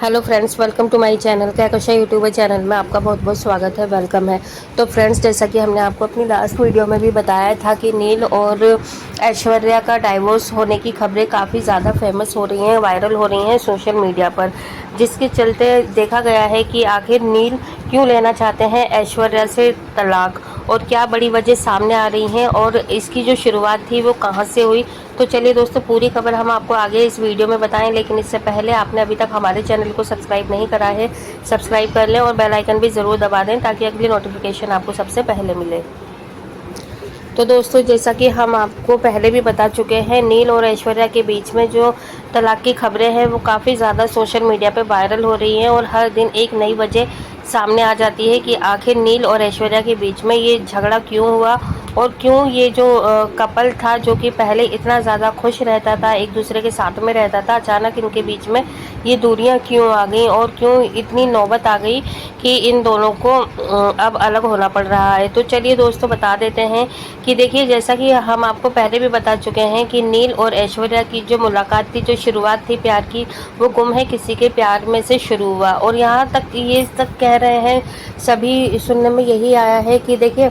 Hello friends, welcome to my channel. Kahkasha YouTuber channel में आपका बहुत बहुत स्वागत है, वेलकम है। तो फ्रेंड्स, जैसा कि हमने आपको अपनी लास्ट वीडियो में भी बताया था कि नील और ऐश्वर्या का डाइवोर्स होने की खबरें काफ़ी ज़्यादा फेमस हो रही हैं, वायरल हो रही हैं सोशल मीडिया पर, जिसके चलते देखा गया है कि आखिर नील क्यों लेना चाहते हैं ऐश्वर्या से तलाक और क्या बड़ी वजह सामने आ रही हैं और इसकी जो शुरुआत थी वो कहाँ से हुई। तो चलिए दोस्तों, पूरी खबर हम आपको आगे इस वीडियो में बताएं, लेकिन इससे पहले आपने अभी तक हमारे चैनल को सब्सक्राइब नहीं करा है, सब्सक्राइब कर लें और बेल आइकन भी ज़रूर दबा दें ताकि अगली नोटिफिकेशन आपको सबसे पहले मिले। तो दोस्तों, जैसा कि हम आपको पहले भी बता चुके हैं, नील और ऐश्वर्या के बीच में जो तलाक की खबरें हैं वो काफ़ी ज़्यादा सोशल मीडिया पे वायरल हो रही हैं और हर दिन एक नई वजह सामने आ जाती है कि आखिर नील और ऐश्वर्या के बीच में ये झगड़ा क्यों हुआ और क्यों ये जो कपल था जो कि पहले इतना ज़्यादा खुश रहता था, एक दूसरे के साथ में रहता था, अचानक इनके बीच में ये दूरियां क्यों आ गई और क्यों इतनी नौबत आ गई कि इन दोनों को अब अलग होना पड़ रहा है। तो चलिए दोस्तों, बता देते हैं कि देखिए, जैसा कि हम आपको पहले भी बता चुके हैं कि नील और ऐश्वर्या की जो मुलाकात थी, जो शुरुआत थी प्यार की, वो गुम है किसी के प्यार में से शुरू हुआ। और यहाँ तक ये तक कह रहे हैं, सभी सुनने में यही आया है कि देखिए,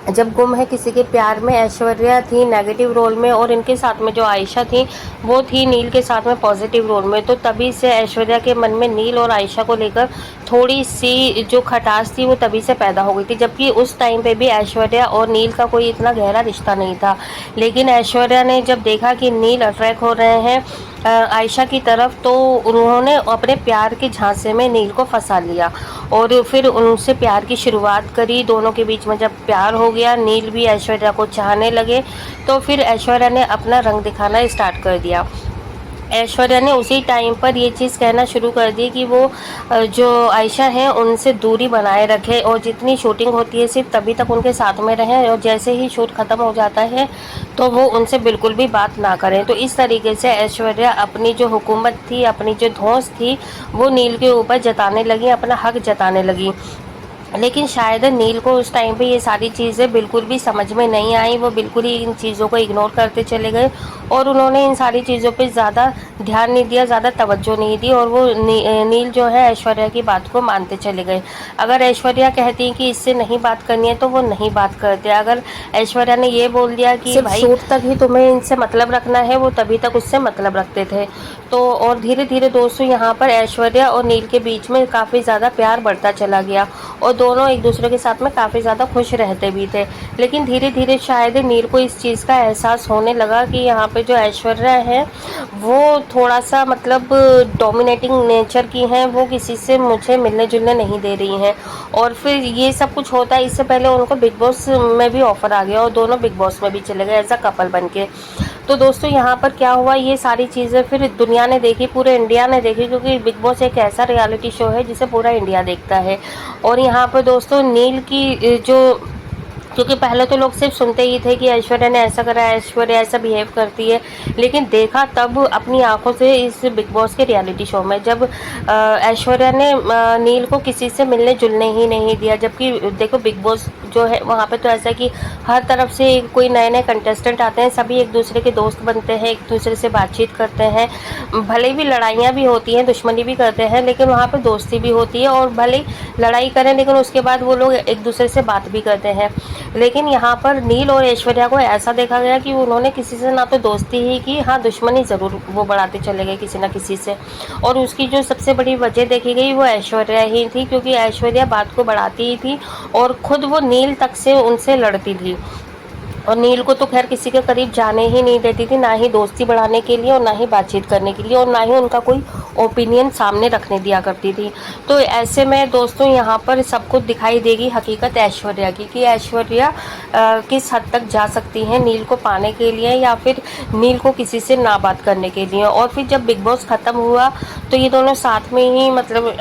जब गुम है किसी के प्यार में ऐश्वर्या थी नेगेटिव रोल में और इनके साथ में जो आयशा थी वो थी नील के साथ में पॉजिटिव रोल में, तो तभी से ऐश्वर्या के मन में नील और आयशा को लेकर थोड़ी सी जो खटास थी वो तभी से पैदा हो गई थी। जबकि उस टाइम पे भी ऐश्वर्या और नील का कोई इतना गहरा रिश्ता नहीं था, लेकिन ऐश्वर्या ने जब देखा कि नील अट्रैक्ट हो रहे हैं आयशा की तरफ, तो उन्होंने अपने प्यार के झांसे में नील को फंसा लिया और फिर उनसे प्यार की शुरुआत करी। दोनों के बीच में जब प्यार हो गया, नील भी ऐश्वर्या को चाहने लगे, तो फिर ऐश्वर्या ने अपना रंग दिखाना स्टार्ट कर दिया। ऐश्वर्या ने उसी टाइम पर ये चीज़ कहना शुरू कर दी कि वो जो आयशा है उनसे दूरी बनाए रखे और जितनी शूटिंग होती है सिर्फ तभी तक उनके साथ में रहें और जैसे ही शूट ख़त्म हो जाता है तो वो उनसे बिल्कुल भी बात ना करें। तो इस तरीके से ऐश्वर्या अपनी जो हुकूमत थी, अपनी जो धौंस थी, वो नील के ऊपर जताने लगी, अपना हक जताने लगी। लेकिन शायद नील को उस टाइम पे ये सारी चीज़ें बिल्कुल भी समझ में नहीं आई, वो बिल्कुल ही इन चीज़ों को इग्नोर करते चले गए और उन्होंने इन सारी चीज़ों पे ज़्यादा ध्यान नहीं दिया, ज़्यादा तवज्जो नहीं दी और वो नील जो है ऐश्वर्या की बात को मानते चले गए। अगर ऐश्वर्या कहती कि इससे नहीं बात करनी है तो वो नहीं बात करते। अगर ऐश्वर्या ने ये बोल दिया कि भाई शूट तक ही तुम्हें इनसे मतलब रखना है, वो तभी तक उससे मतलब रखते थे। तो और धीरे धीरे दोस्तों, यहाँ पर ऐश्वर्या और नील के बीच में काफ़ी ज़्यादा प्यार बढ़ता चला गया और दोनों एक दूसरे के साथ में काफ़ी ज़्यादा खुश रहते भी थे। लेकिन धीरे धीरे शायद नील को इस चीज़ का एहसास होने लगा कि यहाँ पे जो ऐश्वर्या है वो थोड़ा सा मतलब डोमिनेटिंग नेचर की हैं, वो किसी से मुझे मिलने जुलने नहीं दे रही हैं। और फिर ये सब कुछ होता है, इससे पहले उनको बिग बॉस में भी ऑफर आ गया और दोनों बिग बॉस में भी चले गए एज अ कपल बन के। तो दोस्तों, यहाँ पर क्या हुआ, ये सारी चीज़ें फिर दुनिया ने देखी, पूरे इंडिया ने देखी, क्योंकि बिग बॉस एक ऐसा रियलिटी शो है जिसे पूरा इंडिया देखता है। और यहाँ पर दोस्तों, नील की जो, क्योंकि पहले तो लोग सिर्फ सुनते ही थे कि ऐश्वर्या ने ऐसा करा, ऐश्वर्या ऐसा बिहेव करती है, लेकिन देखा तब अपनी आंखों से इस बिग बॉस के रियलिटी शो में, जब ऐश्वर्या ने नील को किसी से मिलने जुलने ही नहीं दिया। जबकि देखो, बिग बॉस जो है वहाँ पे तो ऐसा है कि हर तरफ से कोई नए नए कंटेस्टेंट आते हैं, सभी एक दूसरे के दोस्त बनते हैं, एक दूसरे से बातचीत करते हैं, भले भी लड़ाइयाँ भी होती हैं, दुश्मनी भी करते हैं, लेकिन वहाँ पर दोस्ती भी होती है और भले लड़ाई करें लेकिन उसके बाद वो लोग एक दूसरे से बात भी करते हैं। लेकिन यहाँ पर नील और ऐश्वर्या को ऐसा देखा गया कि उन्होंने किसी से ना तो दोस्ती ही की, हाँ दुश्मनी ज़रूर वो बढ़ाते चले गए किसी ना किसी से। और उसकी जो सबसे बड़ी वजह देखी गई वो ऐश्वर्या ही थी, क्योंकि ऐश्वर्या बात को बढ़ाती ही थी और ख़ुद वो नील तक से उनसे लड़ती थी। और नील को तो खैर किसी के करीब जाने ही नहीं देती थी, ना ही दोस्ती बढ़ाने के लिए और ना ही बातचीत करने के लिए और ना ही उनका कोई ओपिनियन सामने रखने दिया करती थी। तो ऐसे में दोस्तों, यहाँ पर सबको दिखाई देगी हकीकत ऐश्वर्या की कि ऐश्वर्या किस हद तक जा सकती हैं नील को पाने के लिए या फिर नील को किसी से ना बात करने के लिए। और फिर जब बिग बॉस ख़त्म हुआ तो ये दोनों साथ में ही मतलब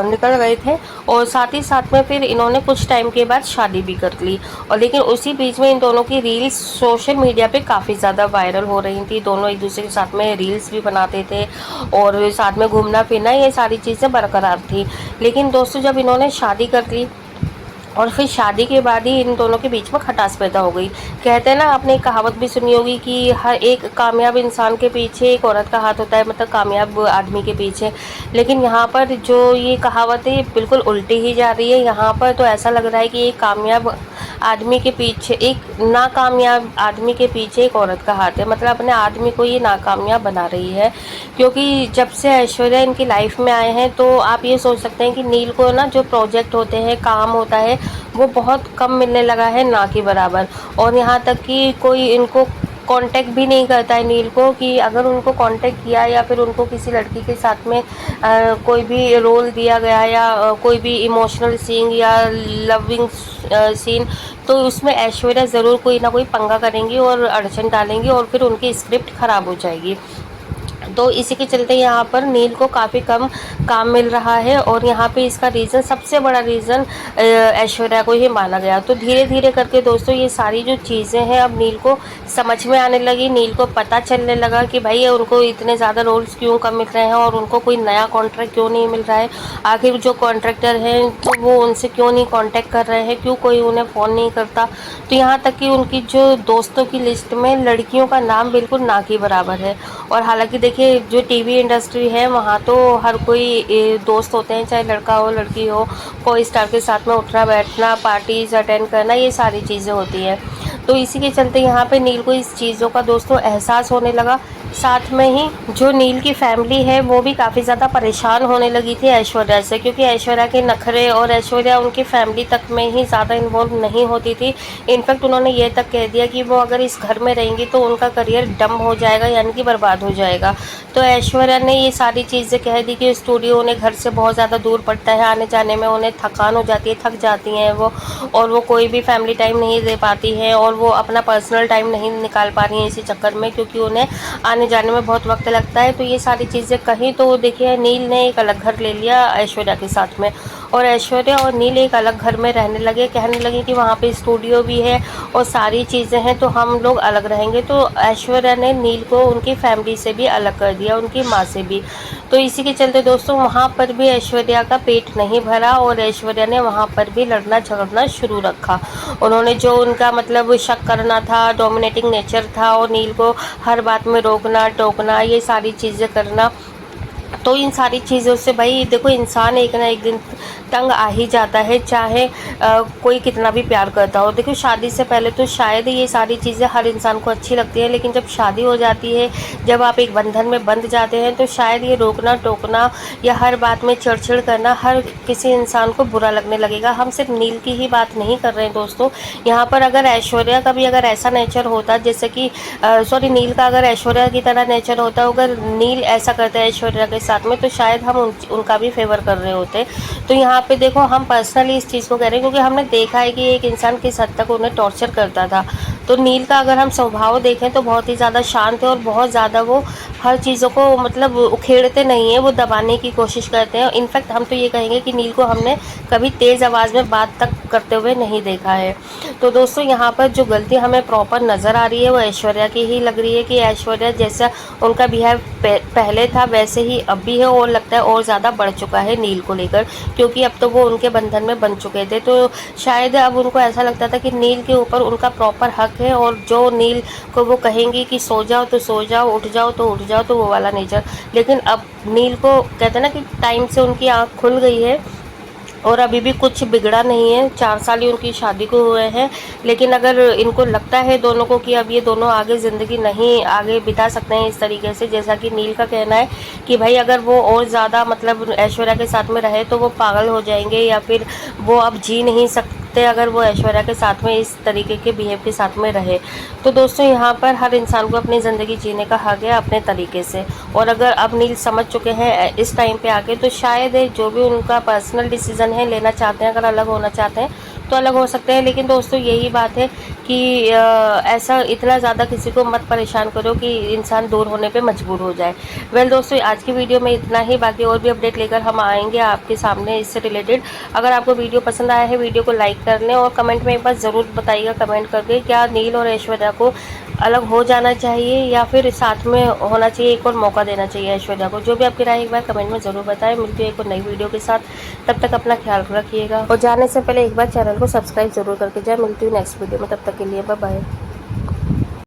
निकल गए थे और साथ ही साथ में फिर इन्होंने कुछ टाइम के बाद शादी भी कर ली। और लेकिन उसी बीच में इन दोनों की रील्स सोशल मीडिया पे काफ़ी ज़्यादा वायरल हो रही थी। दोनों एक दूसरे के साथ में रील्स भी बनाते थे और साथ में घूमना फिरना, ये सारी चीज़ें बरकरार थी। लेकिन दोस्तों, जब इन्होंने शादी कर ली और फिर शादी के बाद ही इन दोनों के बीच में खटास पैदा हो गई। कहते हैं ना, आपने एक कहावत भी सुनी होगी कि हर एक कामयाब इंसान के पीछे एक औरत का हाथ होता है, मतलब कामयाब आदमी के पीछे। लेकिन यहाँ पर जो ये कहावत है बिल्कुल उल्टी ही जा रही है। यहाँ पर तो ऐसा लग रहा है कि एक कामयाब आदमी के पीछे, एक नाकामयाब आदमी के पीछे एक औरत का हाथ है। मतलब अपने आदमी को ये नाकामयाब बना रही है। क्योंकि जब से ऐश्वर्या इनकी लाइफ में आए हैं तो आप ये सोच सकते हैं कि नील को ना जो प्रोजेक्ट होते हैं, काम होता है, वो बहुत कम मिलने लगा है, ना कि बराबर। और यहाँ तक कि कोई इनको कांटेक्ट भी नहीं करता है नील को, कि अगर उनको कांटेक्ट किया या फिर उनको किसी लड़की के साथ में कोई भी रोल दिया गया या कोई भी इमोशनल सीन या लविंग सीन, तो उसमें ऐश्वर्या ज़रूर कोई ना कोई पंगा करेंगी और अड़चन डालेंगी और फिर उनकी स्क्रिप्ट ख़राब हो जाएगी। तो इसी के चलते यहाँ पर नील को काफ़ी कम काम मिल रहा है और यहाँ पे इसका रीज़न, सबसे बड़ा रीज़न ऐश्वर्या को ही माना गया। तो धीरे धीरे करके दोस्तों ये सारी जो चीज़ें हैं अब नील को समझ में आने लगी। नील को पता चलने लगा कि भाई उनको इतने ज़्यादा रोल्स क्यों कम मिल रहे हैं और उनको कोई नया कॉन्ट्रैक्ट क्यों नहीं मिल रहा है। आखिर जो कॉन्ट्रैक्टर हैं तो वो उनसे क्यों नहीं कॉन्टैक्ट कर रहे हैं, क्यों कोई उन्हें फ़ोन नहीं करता। तो यहाँ तक कि उनकी जो दोस्तों की लिस्ट में लड़कियों का नाम बिल्कुल ना के बराबर है। और हालांकि देखिए जो टीवी इंडस्ट्री है वहाँ तो हर कोई दोस्त होते हैं, चाहे लड़का हो लड़की हो, कोई स्टार के साथ में उठना बैठना, पार्टीज अटेंड करना, ये सारी चीज़ें होती हैं। तो इसी के चलते यहाँ पे नील को इस चीज़ों का दोस्तों एहसास होने लगा। साथ में ही जो नील की फैमिली है वो भी काफ़ी ज़्यादा परेशान होने लगी थी ऐश्वर्या से, क्योंकि ऐश्वर्या के नखरे और ऐश्वर्या उनकी फैमिली तक में ही ज़्यादा इन्वॉल्व नहीं होती थी। इनफैक्ट उन्होंने ये तक कह दिया कि वो अगर इस घर में रहेंगी तो उनका करियर डम हो जाएगा, यानी कि बर्बाद हो जाएगा। तो ऐश्वर्या ने ये सारी चीज़ें कह दी कि स्टूडियो उन्हें घर से बहुत ज़्यादा दूर पड़ता है, आने जाने में उन्हें थकान हो जाती है, थक जाती हैं वो, और वो कोई भी फैमिली टाइम नहीं दे पाती हैं और वो अपना पर्सनल टाइम नहीं निकाल पा रही हैं इसी चक्कर में, क्योंकि उन्हें आने जाने में बहुत वक्त लगता है। तो ये सारी चीज़ें कहीं तो देखिए नील ने एक अलग घर ले लिया ऐश्वर्या के साथ में, और ऐश्वर्या और नील एक अलग घर में रहने लगे। कहने लगे कि वहाँ पे स्टूडियो भी है और सारी चीज़ें हैं, तो हम लोग अलग रहेंगे। तो ऐश्वर्या ने नील को उनकी फैमिली से भी अलग कर दिया, उनकी माँ से भी। तो इसी के चलते दोस्तों वहाँ पर भी ऐश्वर्या का पेट नहीं भरा और ऐश्वर्या ने वहाँ पर भी लड़ना झगड़ना शुरू रखा। उन्होंने जो उनका मतलब शक करना था, डोमिनेटिंग नेचर था, और नील को हर बात में रोकना टोकना, ये सारी चीज़ें करना। तो इन सारी चीज़ों से भाई देखो, इंसान एक ना एक दिन तंग आ ही जाता है, चाहे कोई कितना भी प्यार करता हो। देखो शादी से पहले तो शायद ये सारी चीज़ें हर इंसान को अच्छी लगती हैं, लेकिन जब शादी हो जाती है, जब आप एक बंधन में बंध जाते हैं, तो शायद ये रोकना टोकना या हर बात में चिड़चिड़ करना हर किसी इंसान को बुरा लगने लगेगा। हम सिर्फ नील की ही बात नहीं कर रहे हैं दोस्तों, यहाँ पर अगर ऐश्वर्या का भी अगर ऐसा नेचर होता, जैसे कि सॉरी नील का अगर ऐश्वर्या की तरह नेचर होता, अगर नील ऐसा करता है ऐश्वर्या के साथ में, तो शायद हम उनका भी फेवर कर रहे होते। तो यहाँ पे देखो हम पर्सनली इस चीज़ को कह रहे हैं क्योंकि हमने देखा है कि एक इंसान किस हद तक उन्हें टॉर्चर करता था। तो नील का अगर हम स्वभाव देखें तो बहुत ही ज़्यादा शांत है और बहुत ज़्यादा वो हर चीज़ों को मतलब उखेड़ते नहीं है, वो दबाने की कोशिश करते हैं। इनफैक्ट हम तो ये कहेंगे कि नील को हमने कभी तेज़ आवाज़ में बात तक करते हुए नहीं देखा है। तो दोस्तों यहाँ पर जो गलती हमें प्रॉपर नज़र आ रही है वो ऐश्वर्या की ही लग रही है, कि ऐश्वर्या जैसा उनका बिहेव पहले था वैसे ही अब भी है, और लगता है और ज़्यादा बढ़ चुका है नील को लेकर, क्योंकि अब तो वो उनके बंधन में बन चुके थे। तो शायद अब उनको ऐसा लगता था कि नील के ऊपर उनका प्रॉपर हक है, और जो नील को वो कहेंगी कि सो जाओ तो सो जाओ, उठ जाओ तो उठ जाओ, तो वो वाला नेचर। लेकिन अब नील को कहते हैं ना कि टाइम से उनकी आँख खुल गई है और अभी भी कुछ बिगड़ा नहीं है। 4 साल ही उनकी शादी को हुए हैं, लेकिन अगर इनको लगता है दोनों को कि अब ये दोनों आगे ज़िंदगी नहीं आगे बिता सकते हैं इस तरीके से, जैसा कि नील का कहना है कि भाई अगर वो और ज़्यादा मतलब ऐश्वर्या के साथ में रहे तो वो पागल हो जाएंगे, या फिर वो अब जी नहीं सकते अगर वो ऐश्वर्या के साथ में इस तरीके के बिहेव के साथ में रहे। तो दोस्तों यहाँ पर हर इंसान को अपनी ज़िंदगी जीने का हक है अपने तरीके से, और अगर अब नील समझ चुके हैं इस टाइम पे आके, तो शायद जो भी उनका पर्सनल डिसीज़न है लेना चाहते हैं, अगर अलग होना चाहते हैं तो अलग हो सकते हैं। लेकिन दोस्तों यही बात है कि ऐसा इतना ज़्यादा किसी को मत परेशान करो कि इंसान दूर होने पे मजबूर हो जाए। वेल दोस्तों आज की वीडियो में इतना ही, बाकी और भी अपडेट लेकर हम आएंगे आपके सामने इससे रिलेटेड। अगर आपको वीडियो पसंद आया है वीडियो को लाइक कर लें और कमेंट में एक बार ज़रूर बताइएगा कमेंट करके, क्या नील और ऐश्वर्या को अलग हो जाना चाहिए या फिर साथ में होना चाहिए, एक और मौका देना चाहिए ऐश्वर्या को। जो भी आपकी राय एक बार कमेंट में ज़रूर बताएं। मिलती है एक और नई वीडियो के साथ, तब तक अपना ख्याल रखिएगा और जाने से पहले एक बार चैनल को सब्सक्राइब जरूर करके जाए। मिलती हूँ नेक्स्ट वीडियो में, तब तक के लिए बाय बाय।